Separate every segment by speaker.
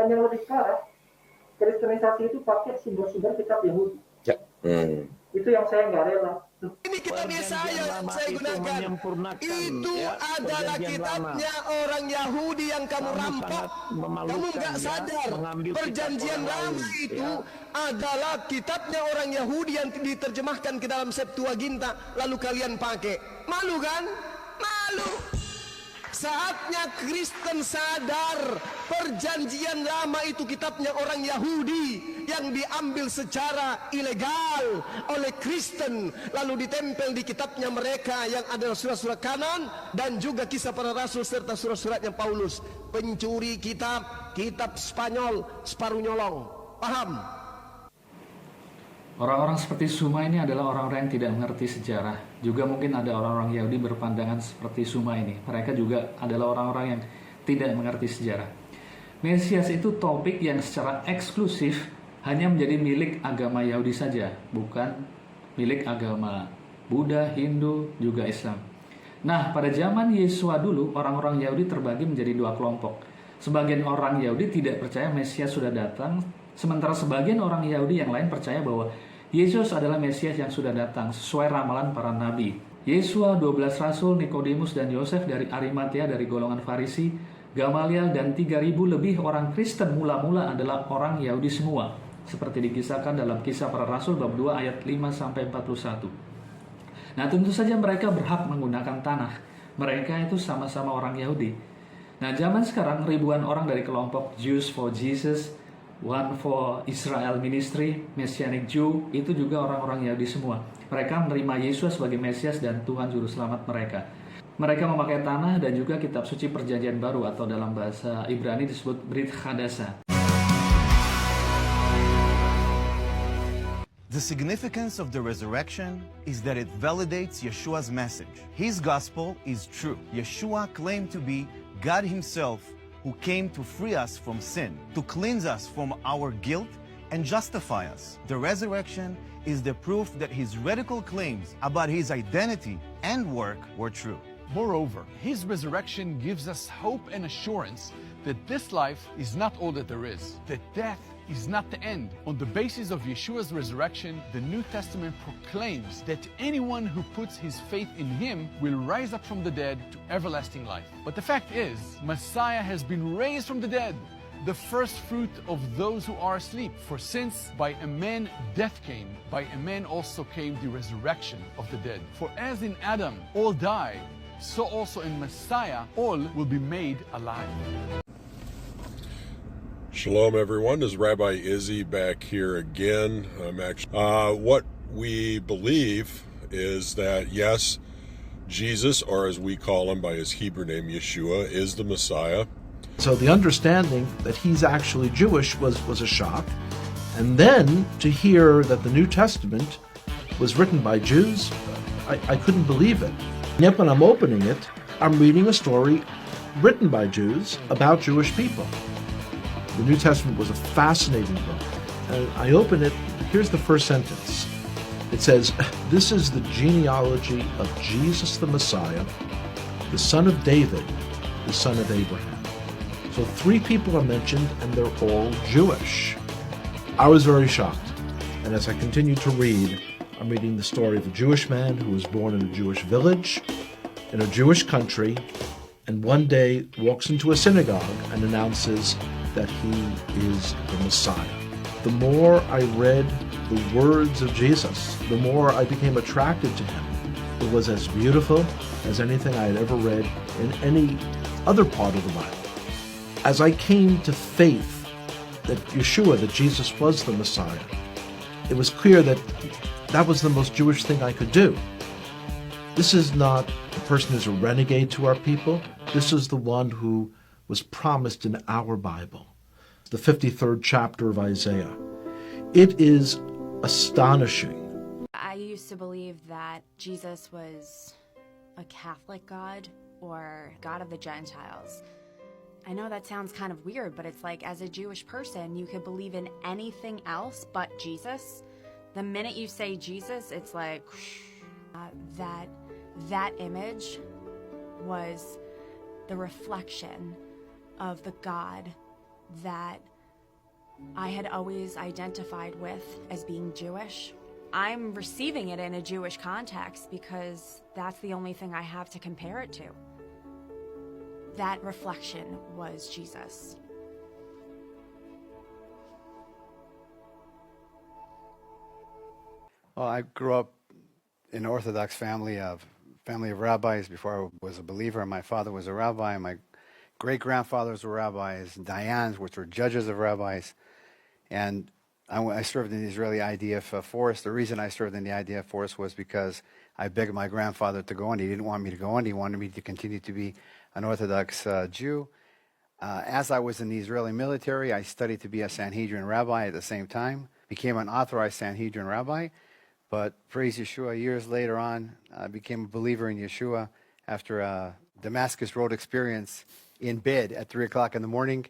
Speaker 1: yang lebih parah, Kristenisasi itu pakai sumber-sumber kitab Yahudi.
Speaker 2: Ya.
Speaker 1: Itu yang saya nggak rela.
Speaker 3: Ini kitab Yesaya yang saya gunakan. Itu adalah kitabnya orang Yahudi yang kamu rampok. Kamu nggak sadar. Perjanjian lama itu adalah kitabnya orang Yahudi yang diterjemahkan ke dalam Septuaginta. Lalu kalian pakai. Malu kan? Malu. Saatnya Kristen sadar perjanjian lama itu kitabnya orang Yahudi yang diambil secara ilegal oleh Kristen lalu ditempel di kitabnya mereka yang adalah surat-surat kanon dan juga kisah para rasul serta surat-suratnya Paulus. Pencuri kitab Spanyol separuh nyolong. Paham?
Speaker 4: Orang-orang seperti Suma ini adalah orang-orang yang tidak mengerti sejarah. Juga mungkin ada orang-orang Yahudi berpandangan seperti Suma ini. Mereka juga adalah orang-orang yang tidak mengerti sejarah. Mesias itu topik yang secara eksklusif hanya menjadi milik agama Yahudi saja, bukan milik agama Buddha, Hindu, juga Islam. Nah, pada zaman Yesua dulu, orang-orang Yahudi terbagi menjadi dua kelompok. Sebagian orang Yahudi tidak percaya Mesias sudah datang, sementara sebagian orang Yahudi yang lain percaya bahwa Yesus adalah Mesias yang sudah datang sesuai ramalan para nabi. Yesua, 12 rasul, Nikodemus dan Yosef dari Arimatea dari golongan Farisi, Gamaliel dan 3.000 lebih orang Kristen mula-mula adalah orang Yahudi semua, seperti dikisahkan dalam Kisah Para Rasul bab 2 ayat 5 sampai 41. Nah, tentu saja mereka berhak menggunakan tanah. Mereka itu sama-sama orang Yahudi. Nah, zaman sekarang ribuan orang dari kelompok Jews for Jesus, One for Israel Ministry, Messianic Jew, itu juga orang-orang Yahudi semua. Mereka menerima Yesus sebagai Mesias dan Tuhan Juru Selamat mereka. Mereka memakai tanah dan juga kitab suci perjanjian baru atau dalam bahasa Ibrani disebut Brit Hadasa.
Speaker 5: The significance of the resurrection is that it validates Yeshua's message. His gospel is true. Yeshua claimed to be God himself who came to free us from sin, to cleanse us from our guilt and justify us. The resurrection is the proof that his radical claims about his identity and work were true.
Speaker 6: Moreover, his resurrection gives us hope and assurance that this life is not all that there is, that death is not the end. On the basis of Yeshua's resurrection, the New Testament proclaims that anyone who puts his faith in him will rise up from the dead to everlasting life. But the fact is, Messiah has been raised from the dead, the first fruit of those who are asleep. For since by a man death came, by a man also came the resurrection of the dead. For as in Adam all die, so also in Messiah all will be made alive.
Speaker 7: Shalom, everyone. This is Rabbi Izzy back here again. What we believe is that, yes, Jesus, or as we call him by his Hebrew name, Yeshua, is the Messiah.
Speaker 8: So the understanding that he's actually Jewish was a shock. And then to hear that the New Testament was written by Jews, I couldn't believe it. And yet when I'm opening it, I'm reading a story written by Jews about Jewish people. The New Testament was a fascinating book. And I open it, here's the first sentence. It says, "This is the genealogy of Jesus the Messiah, the son of David, the son of Abraham." So 3 people are mentioned and they're all Jewish. I was very shocked. And as I continued to read, I'm reading the story of a Jewish man who was born in a Jewish village, in a Jewish country, and one day walks into a synagogue and announces that he is the Messiah. The more I read the words of Jesus, the more I became attracted to him. It was as beautiful as anything I had ever read in any other part of the Bible. As I came to faith that Yeshua, that Jesus was the Messiah, it was clear that that was the most Jewish thing I could do. This is not a person who's a renegade to our people. This is the one who was promised in our Bible, the 53rd chapter of Isaiah. It is astonishing.
Speaker 9: I used to believe that Jesus was a Catholic God or God of the Gentiles. I know that sounds kind of weird, but it's like, as a Jewish person, you could believe in anything else but Jesus. The minute you say Jesus, it's like, that image was the reflection of the God that I had always identified with as being Jewish. I'm receiving it in a Jewish context because that's the only thing I have to compare it to. That reflection was Jesus.
Speaker 2: Well, I grew up in an Orthodox family of rabbis before I was a believer. My father was a rabbi. My great-grandfathers were rabbis, dayans, which were judges of rabbis. And I served in the Israeli IDF force. The reason I served in the IDF force was because I begged my grandfather to go on. He didn't want me to go on. He wanted me to continue to be an Orthodox Jew. As I was in the Israeli military, I studied to be a Sanhedrin rabbi at the same time, became an authorized Sanhedrin rabbi. But praise Yeshua, years later on, I became a believer in Yeshua after a Damascus Road experience in bed at 3 o'clock in the morning.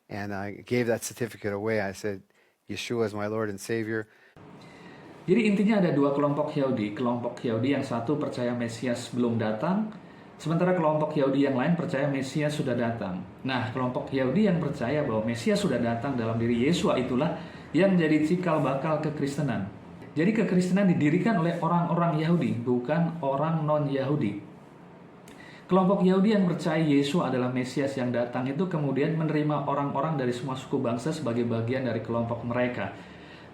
Speaker 2: And I gave that certificate away. I said, Yeshua is my Lord and Savior.
Speaker 4: Jadi intinya ada dua kelompok Yahudi. Kelompok Yahudi yang satu percaya Mesias belum datang, sementara kelompok Yahudi yang lain percaya Mesias sudah datang. Nah, kelompok Yahudi yang percaya bahwa Mesias sudah datang dalam diri Yesua itulah yang menjadi cikal bakal kekristenan. Jadi kekristenan didirikan oleh orang-orang Yahudi, bukan orang non-Yahudi. Kelompok Yahudi yang percaya Yesus adalah Mesias yang datang itu kemudian menerima orang-orang dari semua suku bangsa sebagai bagian dari kelompok mereka,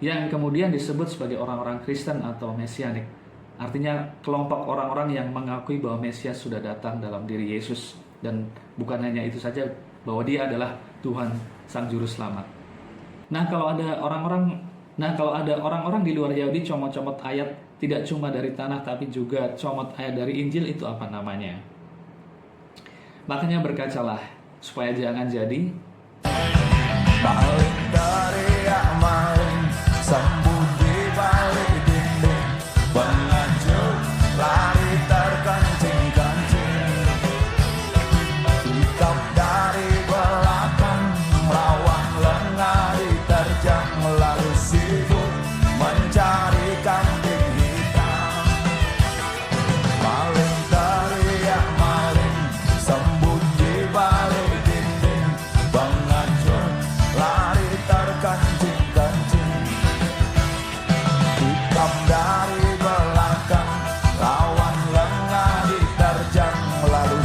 Speaker 4: yang kemudian disebut sebagai orang-orang Kristen atau Mesianik. Artinya kelompok orang-orang yang mengakui bahwa Mesias sudah datang dalam diri Yesus, dan bukan hanya itu saja, bahwa dia adalah Tuhan Sang Juru Selamat. Nah, kalau ada orang-orang di luar Yahudi comot-comot ayat tidak cuma dari tanah tapi juga comot ayat dari Injil, itu apa namanya? Makanya berkacalah supaya jangan jadi
Speaker 10: balik teriak maling, sembunyi balik dinding, penganjur lari terkancing-kancing, tikap dari belakang, lawan lengah diterjang, lalu sibuk mencari kambing hitam. Maling teriak maling, sembunyi balik dinding, penganjur lari terkancing-kancing, tikam dari belakang, lawan lengah diterjang, lalu